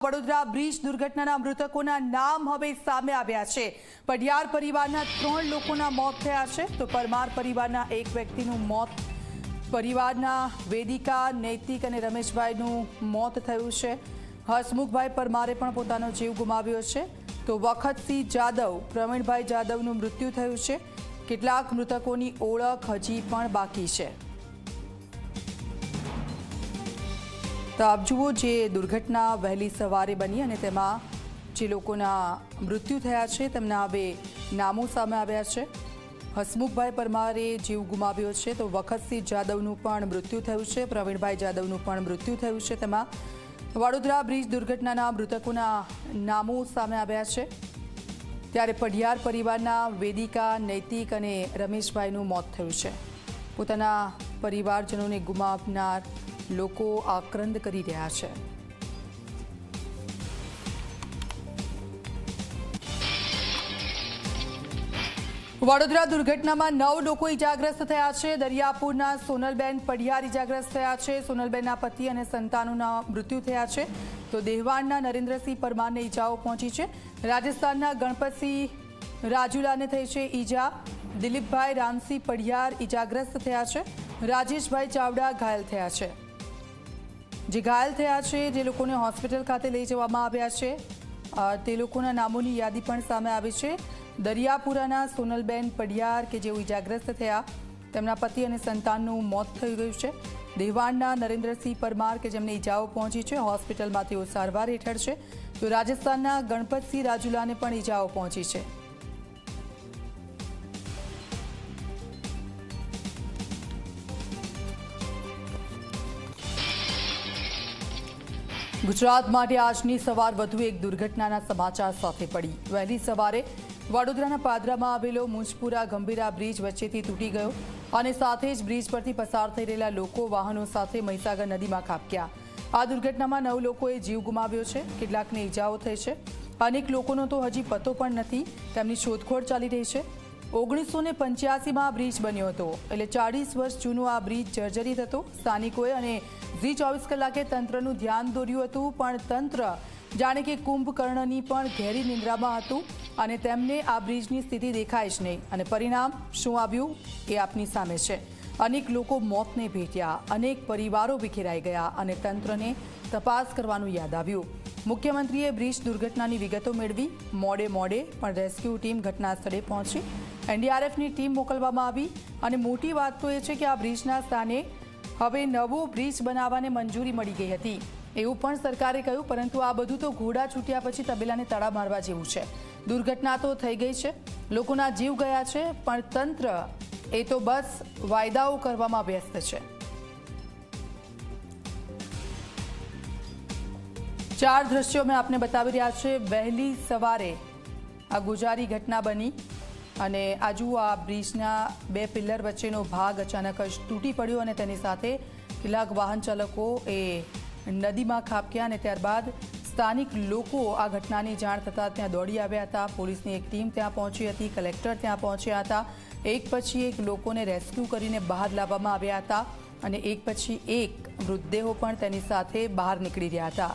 Vadodara bridge દુર્ઘટનાના મૃતકોના નામ હવે સામે આવ્યા છે। પઢિયાર પરિવારના 3 લોકોના મોત થયા છે, તો પરમાર પરિવારના એક વ્યક્તિનું મોત, પરિવારના વેદિકા, નૈતિક અને રમેશભાઈનું મોત થયું છે। હસમુખભાઈ પરમારે પણ પોતાનો જીવ ગુમાવ્યો છે, તો વખતસિંહ જાદવ, પ્રવીણભાઈ જાદવનું મૃત્યુ થયું છે। કેટલાક મૃતકોની ઓળખ હજી પણ બાકી છે। તો આપ જુઓ, જે દુર્ઘટના વહેલી સવારે બની અને તેમાં જે લોકોના મૃત્યુ થયા છે તેમના હવે નામો સામે આવ્યા છે। હસમુખભાઈ પરમારે જીવ ગુમાવ્યો છે, તો વખતસિંહ જાદવનું પણ મૃત્યુ થયું છે, પ્રવીણભાઈ જાદવનું પણ મૃત્યુ થયું છે। તેમાં વડોદરા બ્રિજ દુર્ઘટનાના મૃતકોના નામો સામે આવ્યા છે। ત્યારે પઢિયાર પરિવારના વેદિકા, નૈતિક અને રમેશભાઈનું મોત થયું છે। પોતાના પરિવારજનોને ગુમાવનાર લોકો આક્રંદ કરી રહ્યા છે। વડોદરા દુર્ઘટનામાં 9 લોકો ઇજાગ્રસ્ત થયા છે। દરિયાપુરના સોનલબેન પઢિયાર ઇજાગ્રસ્ત થયા છે। સોનલબેનના પતિ અને સંતાનોના મૃત્યુ થયા છે, તો દેહવાણના નરેન્દ્રસિંહ પરમારને ઇજાઓ પહોંચી છે। રાજસ્થાનના ગણપતસિંહ રાજુલાને થઈ છે ઈજા। દિલીપભાઈ રામસિંહ પઢિયાર ઇજાગ્રસ્ત થયા છે। રાજેશભાઈ ચાવડા ઘાયલ થયા છે। જે ઘાયલ થયા છે, જે લોકોને હોસ્પિટલ ખાતે લઈ જવામાં આવ્યા છે, તે લોકોના નામોની યાદી પણ સામે આવી છે। દરિયાપુરાના સોનલબેન પઢિયાર કે જેઓ ઇજાગ્રસ્ત થયા, તેમના પતિ અને સંતાનનું મોત થઈ ગયું છે। દેવાણના નરેન્દ્રસિંહ પરમાર કે જેમને ઇજાઓ પહોંચી છે, હોસ્પિટલમાં તેઓ સારવાર હેઠળ છે, તો રાજસ્થાનના ગણપતસિંહ રાજુલાને પણ ઇજાઓ પહોંચી છે। ગુજરાત માટે આજની સવાર વધુ એક દુર્ઘટનાના સમાચાર સાથે પડી। વહેલી સવારે વડોદરાના પાદરામાં આવેલો મુંજપુરા ગંભીરા બ્રિજ વચ્ચેથી તૂટી ગયો અને સાથે જ બ્રિજ પરથી પસાર થઈ રહેલા લોકો વાહનો સાથે મહીસાગર નદીમાં ખાબક્યા। આ દુર્ઘટનામાં 9 લોકોએ જીવ ગુમાવ્યો છે, કેટલાકને ઇજાઓ થઈ છે, અનેક લોકોનો તો હજી પતો પણ નથી, તેમની શોધખોળ ચાલી રહી છે। 1985માં બ્રિજ બન્યો હતો, એટલે 40 વર્ષ જૂનો આ બ્રિજ જર્જરિત હતો। સ્થાનિકોએ અને ઝી 24 કલાકે તંત્રનું ધ્યાન દોર્યું હતું, પણ તંત્ર જાણે કે કુંભકર્ણની પણ ઘેરી નિંદ્રામાં હતું અને તેમને આ બ્રિજની સ્થિતિ દેખાય જ નહીં, અને પરિણામ શું આવ્યું એ આપની સામે છે। અનેક લોકો મોતને ભેટ્યા, અનેક પરિવારો વિખેરાઈ ગયા અને તંત્રને તપાસ કરવાનું યાદ આવ્યું। મુખ્યમંત્રીએ બ્રિજ દુર્ઘટનાની વિગતો મેળવી। મોડે પણ રેસ્ક્યુ ટીમ ઘટના સ્થળે પહોંચી, એનડીઆરએફની ટીમ મોકલવામાં આવી અને મોટી વાત તો એ છે કે આ બ્રિજના સ્થાને હવે નવો બ્રિજ બનાવવાને મંજૂરી મળી ગઈ હતી એવું પણ સરકારે કહ્યું, પરંતુ આ બધું તો ઘોડા છૂટ્યા પછી તબેલાને તડા મારવા જેવું છે। દુર્ઘટના તો થઈ ગઈ છે, લોકોના જીવ ગયા છે, પણ તંત્ર એ તો બસ વાયદાઓ કરવામાં વ્યસ્ત છે। 4 દ્રશ્યો મેં આપને બતાવી રહ્યા છે। વહેલી સવારે આ ગુજારી ઘટના બની અને આ જુઓ, આ બ્રિજના 2 પિલ્લર વચ્ચેનો ભાગ અચાનક જ તૂટી પડ્યો અને તેની સાથે કેટલાક વાહન ચાલકો એ નદીમાં ખાબક્યા અને ત્યારબાદ સ્થાનિક લોકો આ ઘટનાની જાણ થતાં ત્યાં દોડી આવ્યા હતા। પોલીસની એક ટીમ ત્યાં પહોંચી હતી, કલેક્ટર ત્યાં પહોંચ્યા હતા, એક પછી એક લોકોને રેસ્ક્યુ કરીને બહાર લાવવામાં આવ્યા હતા અને એક પછી એક મૃતદેહો પણ તેની સાથે બહાર નીકળી રહ્યા હતા।